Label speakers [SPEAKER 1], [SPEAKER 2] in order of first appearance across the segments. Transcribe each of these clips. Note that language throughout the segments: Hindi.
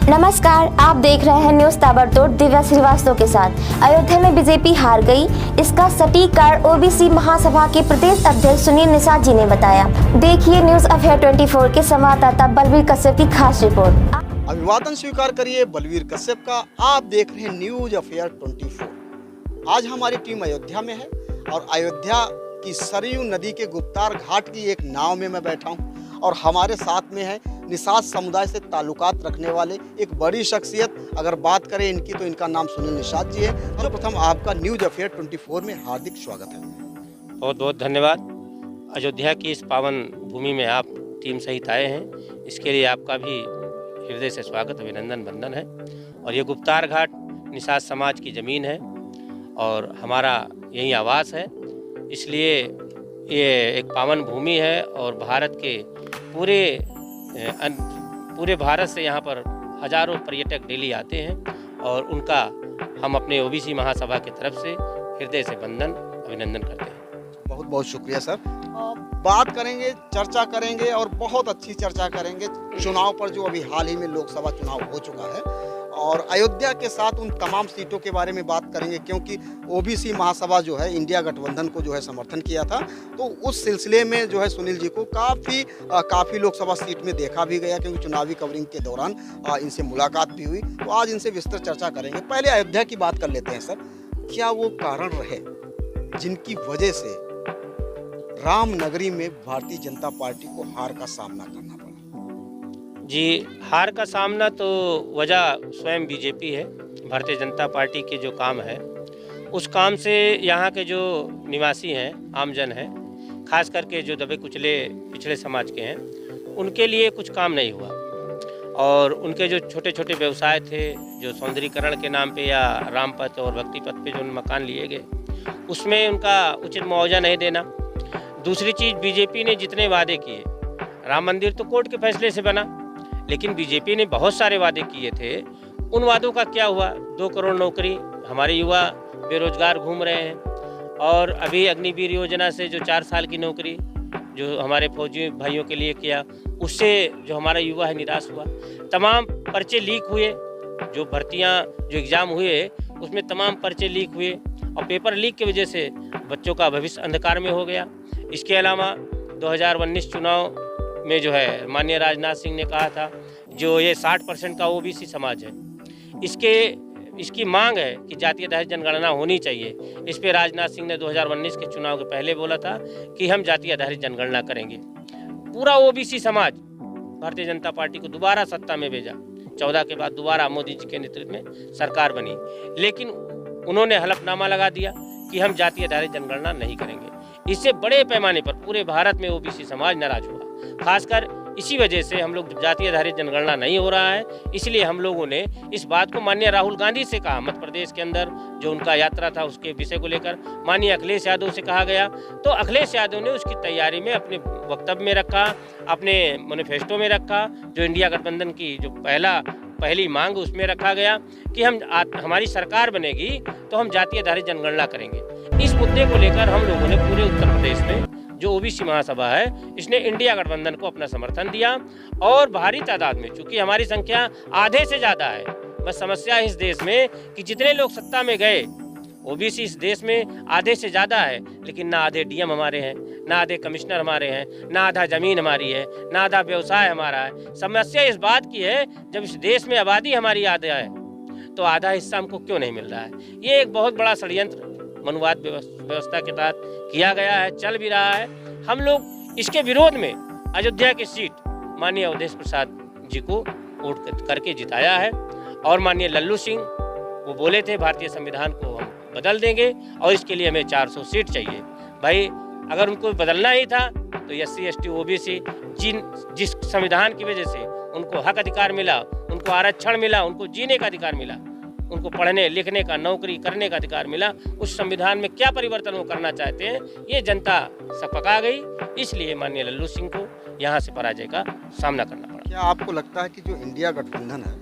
[SPEAKER 1] नमस्कार, आप देख रहे हैं न्यूज ताबड़तोड़ दिव्या श्रीवास्तव के साथ। अयोध्या में बीजेपी हार गई, इसका सटीक कारण ओबीसी महासभा के प्रदेश अध्यक्ष सुनील निषाद जी ने बताया। देखिए न्यूज अफेयर 24 के संवाददाता बलवीर कश्यप की खास रिपोर्ट।
[SPEAKER 2] अभिवादन स्वीकार करिए बलवीर कश्यप का। आप देख रहे हैं न्यूज अफेयर 24। आज हमारी टीम अयोध्या में है और अयोध्या की सरयू नदी के गुप्तार घाट की एक नाव में मैं बैठा हूँ और हमारे साथ में है निषाद समुदाय से ताल्लुकात रखने वाले एक बड़ी शख्सियत। अगर बात करें इनकी तो इनका नाम सुनील निषाद जी है। सर्वप्रथम आपका न्यूज अफेयर 24 में हार्दिक स्वागत है।
[SPEAKER 3] बहुत बहुत धन्यवाद। अयोध्या की इस पावन भूमि में आप टीम सहित आए हैं, इसके लिए आपका भी हृदय से स्वागत, अभिनंदन, वंदन है। और ये गुप्तार घाट निषाद समाज की ज़मीन है और हमारा यही आवास है, इसलिए ये एक पावन भूमि है। और भारत के पूरे भारत से यहाँ पर हजारों पर्यटक डेली आते हैं और उनका हम अपने ओबीसी महासभा की तरफ से हृदय से वंदन, अभिनंदन करते हैं।
[SPEAKER 2] बहुत बहुत शुक्रिया सर। बात करेंगे, चर्चा करेंगे और बहुत अच्छी चर्चा करेंगे चुनाव पर, जो अभी हाल ही में लोकसभा चुनाव हो चुका है, और अयोध्या के साथ उन तमाम सीटों के बारे में बात करेंगे, क्योंकि ओबीसी महासभा जो है इंडिया गठबंधन को जो है समर्थन किया था। तो उस सिलसिले में जो है सुनील जी को काफ़ी लोकसभा सीट में देखा भी गया, क्योंकि चुनावी कवरिंग के दौरान इनसे मुलाकात भी हुई। तो आज इनसे विस्तृत चर्चा करेंगे। पहले अयोध्या की बात कर लेते हैं सर। क्या वो कारण रहे जिनकी वजह से रामनगरी में भारतीय जनता पार्टी को हार का सामना करना पड़ा?
[SPEAKER 3] जी, हार का सामना तो वजह स्वयं बीजेपी है। भारतीय जनता पार्टी के जो काम है उस काम से यहाँ के जो निवासी हैं, आमजन हैं, खास करके जो दबे कुचले पिछड़े समाज के हैं, उनके लिए कुछ काम नहीं हुआ। और उनके जो छोटे छोटे व्यवसाय थे, जो सौंदर्यीकरण के नाम पे या रामपथ और भक्तिपथ पे जो मकान लिए गए, उसमें उनका उचित मुआवजा नहीं देना। दूसरी चीज़, बीजेपी ने जितने वादे किए, राम मंदिर तो कोर्ट के फैसले से बना, लेकिन बीजेपी ने बहुत सारे वादे किए थे। उन वादों का क्या हुआ? 2 करोड़ नौकरी, हमारे युवा बेरोजगार घूम रहे हैं। और अभी अग्निवीर योजना से जो 4 साल की नौकरी जो हमारे फौजी भाइयों के लिए किया, उससे जो हमारा युवा है निराश हुआ। तमाम पर्चे लीक हुए, जो भर्तियां जो एग्ज़ाम हुए उसमें तमाम पर्चे लीक हुए और पेपर लीक की वजह से बच्चों का भविष्य अंधकार में हो गया। इसके अलावा 2019 चुनाव में जो है माननीय राजनाथ सिंह ने कहा था, जो ये 60% का ओबीसी समाज है, इसकी मांग है कि जातीय आधारित जनगणना होनी चाहिए। इस पे राजनाथ सिंह ने 2019 के चुनाव के पहले बोला था कि हम जातीय आधारित जनगणना करेंगे। पूरा ओबीसी समाज भारतीय जनता पार्टी को दोबारा सत्ता में भेजा। 14 के बाद दोबारा मोदी जी के नेतृत्व में सरकार बनी, लेकिन उन्होंने हलफनामा लगा दिया कि हम जातीय आधारित जनगणना नहीं करेंगे। इससे बड़े पैमाने पर पूरे भारत में ओबीसी समाज नाराज हुआ। खासकर इसी वजह से हम लोग जातीय आधारित जनगणना नहीं हो रहा है, इसलिए हम लोगों ने इस बात को माननीय राहुल गांधी से कहा। मध्य प्रदेश के अंदर जो उनका यात्रा था उसके विषय को लेकर माननीय अखिलेश यादव से कहा गया, तो अखिलेश यादव ने उसकी तैयारी में अपने वक्तव्य में रखा, अपने मैनिफेस्टो में रखा, जो इंडिया गठबंधन की जो पहली मांग उसमें रखा गया कि हमारी सरकार बनेगी तो हम जातीय आधारित जनगणना करेंगे। इस मुद्दे को लेकर हम लोगों ने पूरे उत्तर प्रदेश में जो ओबीसी महासभा है, इसने इंडिया गठबंधन को अपना समर्थन दिया। और भारी तादाद में, चूंकि हमारी संख्या आधे से ज़्यादा है, बस समस्या है इस देश में कि जितने लोग सत्ता में गए, ओबीसी इस देश में आधे से ज़्यादा है, लेकिन ना आधे डीएम हमारे हैं, ना आधे कमिश्नर हमारे हैं, ना आधा ज़मीन हमारी है, ना आधा व्यवसाय हमारा है। समस्या इस बात की है, जब इस देश में आबादी हमारी आधा है तो आधा हिस्सा हमको क्यों नहीं मिल रहा है? ये एक बहुत बड़ा षड्यंत्र मनुवाद व्यवस्था के तहत किया गया है, चल भी रहा है। हम लोग इसके विरोध में अयोध्या की सीट माननीय अवधेश प्रसाद जी को वोट करके जिताया है। और माननीय लल्लू सिंह वो बोले थे भारतीय संविधान को हम बदल देंगे और इसके लिए हमें 400 सीट चाहिए। भाई, अगर उनको बदलना ही था तो SC ST OBC जिस संविधान की वजह से उनको हक अधिकार मिला, उनको आरक्षण मिला, उनको जीने का अधिकार मिला, उनको पढ़ने लिखने का, नौकरी करने का अधिकार मिला, उस संविधान में क्या परिवर्तन वो करना चाहते हैं, ये जनता सपका गई। इसलिए माननीय लल्लू सिंह को यहाँ से पराजय का सामना करना पड़ा।
[SPEAKER 2] क्या आपको लगता है कि जो इंडिया गठबंधन है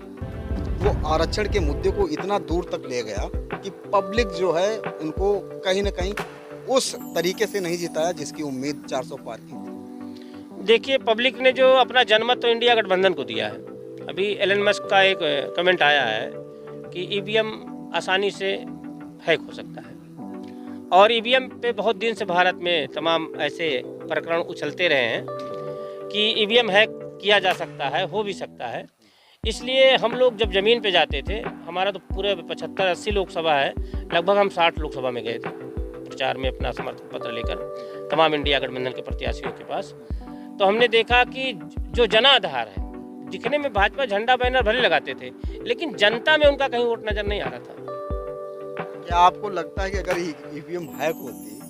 [SPEAKER 2] वो आरक्षण के मुद्दे को इतना दूर तक ले गया कि पब्लिक जो है उनको कहीं ना कहीं उस तरीके से नहीं जिताया जिसकी उम्मीद 400 पार की?
[SPEAKER 3] देखिए, पब्लिक ने जो अपना जनमत तो इंडिया गठबंधन को दिया है। अभी एलन मस्क का एक कमेंट आया है कि ईवीएम आसानी से हैक हो सकता है, और ईवीएम पे बहुत दिन से भारत में तमाम ऐसे प्रकरण उछलते रहे हैं कि ईवीएम हैक किया जा सकता है, हो भी सकता है। इसलिए हम लोग जब ज़मीन पे जाते थे, हमारा तो पूरे 75-80 लोकसभा है, लगभग हम 60 लोकसभा में गए थे प्रचार में अपना समर्थन पत्र लेकर तमाम इंडिया गठबंधन के प्रत्याशियों के पास। तो हमने देखा कि जो जनाधार है, दिखने में भाजपा झंडा बैनर भले लगाते थे, लेकिन जनता में उनका कहीं वोट नजर नहीं आ रहा था।
[SPEAKER 2] क्या आपको लगता है कि अगर ईवीएम हैक होती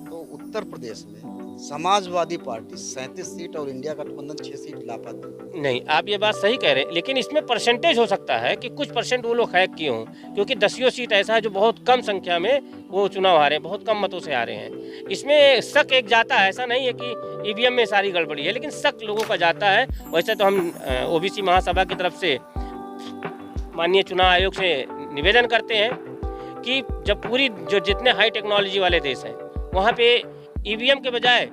[SPEAKER 2] तो उत्तर प्रदेश में समाजवादी पार्टी 37 सीट और इंडिया गठबंधन 6 सीट ला पाती?
[SPEAKER 3] नहीं, आप ये बात सही कह रहे हैं, लेकिन इसमें परसेंटेज हो सकता है कि कुछ परसेंट वो लोग हैक किए हों, क्योंकि 10 सीट ऐसा है जो बहुत कम संख्या में वो चुनाव हारे, बहुत कम मतों से हारे हैं। इसमें शक एक जाता है, ऐसा नहीं है कि ईवीएम में सारी गड़बड़ी है, लेकिन शक लोगों का जाता है। वैसे तो हम ओबीसी महासभा की तरफ से माननीय चुनाव आयोग से निवेदन करते हैं कि जब पूरी जो जितने हाई टेक्नोलॉजी वाले देश हैं वहाँ पे ईवीएम के बजाय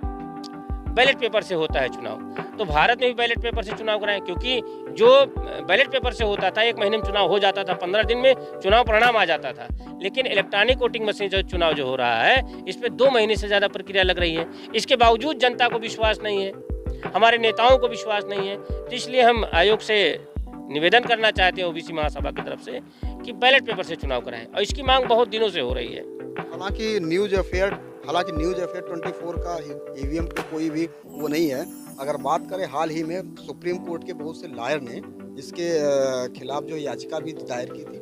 [SPEAKER 3] बैलेट पेपर से होता है चुनाव, तो भारत में भी बैलेट पेपर से चुनाव कराएं, क्योंकि जो बैलेट पेपर से होता था 1 महीने में चुनाव हो जाता था, 15 दिन में चुनाव परिणाम आ जाता था, लेकिन इलेक्ट्रॉनिक वोटिंग मशीन जो चुनाव जो हो रहा है, इस पर 2 महीने से ज़्यादा प्रक्रिया लग रही है। इसके बावजूद जनता को विश्वास नहीं है, हमारे नेताओं को विश्वास नहीं है। तो इसलिए हम आयोग से निवेदन करना चाहते हैं ओबीसी महासभा की तरफ से कि बैलेट पेपर से चुनाव कराएं, और इसकी मांग बहुत दिनों से हो रही है।
[SPEAKER 2] हालांकि न्यूज़ अफेयर 24 का ईवीएम पे कोई भी वो नहीं है। अगर बात करें हाल ही में सुप्रीम कोर्ट के बहुत से लॉयर ने इसके खिलाफ जो याचिका भी दायर की थी,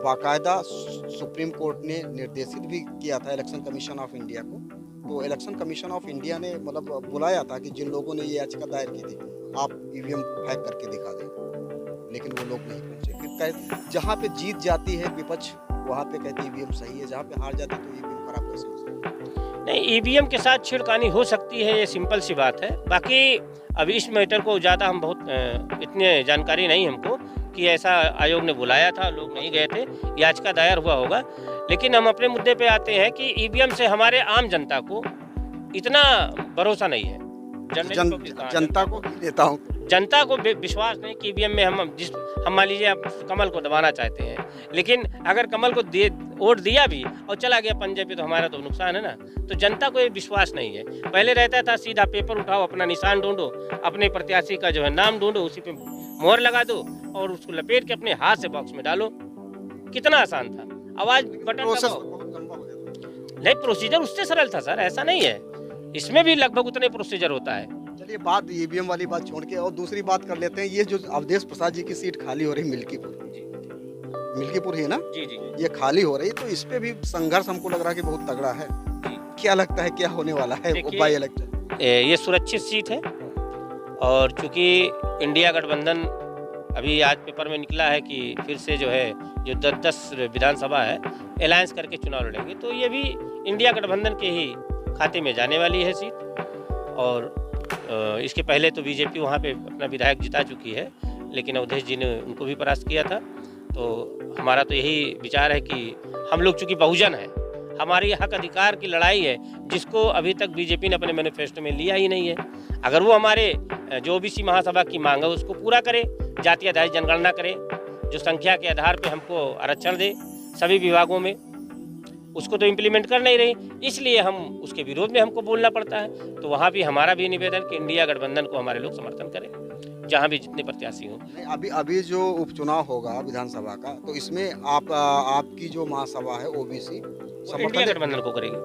[SPEAKER 2] बाकायदा सुप्रीम कोर्ट ने निर्देशित भी किया था इलेक्शन कमीशन ऑफ इंडिया को। तो इलेक्शन कमीशन ऑफ इंडिया ने मतलब बुलाया था कि जिन लोगों ने ये याचिका दायर की थी आप ईवीएम हैक करके दिखा दें, लेकिन वो लोग नहीं पहुंचे। फिर जहाँ पे जीत जाती है विपक्ष वहाँ पे कहती है ईवीएम सही है, जहाँ पे हार जाती है तो ईवीएम खराब कैसे हो सकता है?
[SPEAKER 3] नहीं, ईवीएम के साथ छेड़खानी हो सकती है, ये सिंपल सी बात है। बाकी अभी इस मैटर को ज़्यादा हम बहुत इतने जानकारी नहीं हमको कि ऐसा आयोग ने बुलाया था, लोग नहीं गए थे, याचिका दायर हुआ होगा। लेकिन हम अपने मुद्दे पे आते हैं कि ईवीएम से हमारे आम जनता को इतना भरोसा नहीं है।
[SPEAKER 2] जनता को नेताओं को
[SPEAKER 3] जनता को विश्वास नहीं कि ईवीएम में हम मान लीजिए आप कमल को दबाना चाहते हैं, लेकिन अगर कमल को वोट दिया भी और चला गया पंजे पे तो हमारा तो नुकसान है ना। तो जनता को ये विश्वास नहीं है। पहले रहता था सीधा पेपर उठाओ, अपना निशान ढूंढो, अपने प्रत्याशी का जो है नाम ढूंढो, उसी पे मोहर लगा दो और उसको लपेट के अपने हाथ से बॉक्स में डालो। कितना आसान था, आवाज बटन दबाओ। नहीं, प्रोसीजर उससे सरल था सर, ऐसा नहीं है, इसमें भी लगभग उतने प्रोसीजर होता है।
[SPEAKER 2] चलिए बात ईवीएम वाली बात छोड़ के और दूसरी बात कर लेते हैं। ये जो अवधेश प्रसाद जी की सीट खाली हो रही मिल्कीपुर ही है ना
[SPEAKER 3] जी जी,
[SPEAKER 2] ये खाली हो रही, तो इस पे भी संघर्ष हमको लग रहा है कि बहुत तगड़ा है। क्या लगता है क्या होने वाला है बाई इलेक्शन?
[SPEAKER 3] ये सुरक्षित सीट है, और चूंकि इंडिया गठबंधन अभी आज पेपर में निकला है कि फिर से जो है जो 10 विधानसभा है अलायंस करके चुनाव लड़ेंगे, तो ये भी इंडिया गठबंधन के ही खाते में जाने वाली है सीट। और इसके पहले तो बीजेपी वहाँ पे अपना विधायक जिता चुकी है, लेकिन अवधेश जी ने उनको भी परास्त किया था। तो हमारा तो यही विचार है कि हम लोग चूँकि बहुजन है, हमारी हक अधिकार की लड़ाई है, जिसको अभी तक बीजेपी ने अपने मैनिफेस्टो में लिया ही नहीं है। अगर वो हमारे जो ओबीसी महासभा की मांग है उसको पूरा करे, जाति आधारित जनगणना करे, जो संख्या के आधार पे हमको आरक्षण दे सभी विभागों में, उसको तो इम्प्लीमेंट कर नहीं रही, इसलिए हम उसके विरोध में हमको बोलना पड़ता है। तो वहाँ भी हमारा भी निवेदन कि इंडिया गठबंधन को हमारे लोग समर्थन करें, जहाँ भी जितने प्रत्याशी हों।
[SPEAKER 2] अभी जो उपचुनाव होगा विधानसभा का, तो इसमें आपकी जो महासभा है ओबीसी
[SPEAKER 3] इंडिया गठबंधन को करेगी,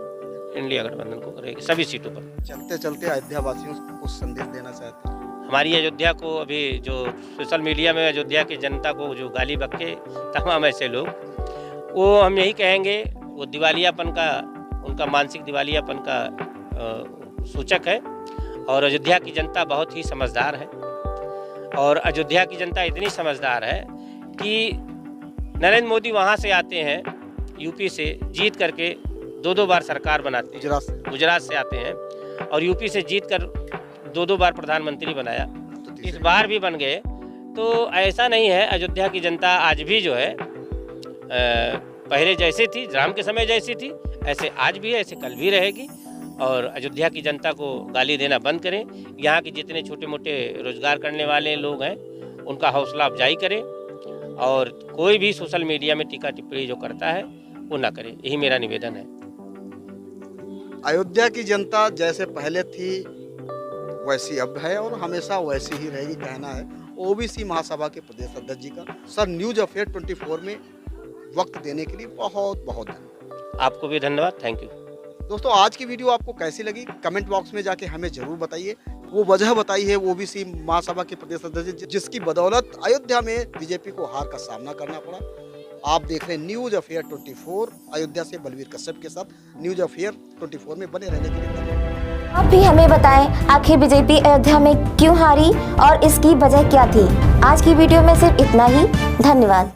[SPEAKER 3] इंडिया गठबंधन को करेगी सभी सीटों पर।
[SPEAKER 2] चलते चलते अयोध्या वासियों को कुछ संदेश देना चाहते हैं?
[SPEAKER 3] हमारी अयोध्या को अभी जो सोशल मीडिया में अयोध्या की जनता को जो गाली बक्के तमाम ऐसे लोग, वो हम यही कहेंगे, वो दिवालियापन का, उनका मानसिक दिवालियापन का सूचक है। और अयोध्या की जनता बहुत ही समझदार है, और अयोध्या की जनता इतनी समझदार है कि नरेंद्र मोदी वहाँ से आते हैं यूपी से जीत करके 2 बार सरकार बनाते हैं, गुजरात से आते हैं, और यूपी से जीत कर 2 बार प्रधानमंत्री बनाया, इस बार भी बन गए। तो ऐसा नहीं है, अयोध्या की जनता आज भी जो है पहले जैसी थी, राम के समय जैसी थी, ऐसे आज भी है, ऐसे कल भी रहेगी। और अयोध्या की जनता को गाली देना बंद करें। यहाँ के जितने छोटे मोटे रोजगार करने वाले लोग हैं उनका हौसला अफजाई करें और कोई भी सोशल मीडिया में टीका टिप्पणी जो करता है वो ना करे, यही मेरा निवेदन है।
[SPEAKER 2] अयोध्या की जनता जैसे पहले थी वैसी अब है और हमेशा वैसी ही रहेगी, कहना है ओबीसी महासभा के प्रदेश अध्यक्ष जी का। सर, न्यूज़ अफेयर 24 में वक्त देने के लिए बहुत बहुत धन्यवाद।
[SPEAKER 3] आपको भी धन्यवाद, थैंक यू।
[SPEAKER 2] दोस्तों, आज की वीडियो आपको कैसी लगी कमेंट बॉक्स में जाके हमें जरूर बताइए। वो वजह बताई है ओबीसी महासभा के प्रदेश अध्यक्ष जिसकी बदौलत अयोध्या में बीजेपी को हार का सामना करना पड़ा। आप देख रहे हैं न्यूज़ अफेयर 24। अयोध्या से बलवीर कश्यप के साथ न्यूज़ अफेयर 24 में बने रहने के लिए धन्यवाद।
[SPEAKER 1] आप भी हमें बताएं आखिर बीजेपी अयोध्या में क्यों हारी और इसकी वजह क्या थी। आज की वीडियो में सिर्फ इतना ही। धन्यवाद।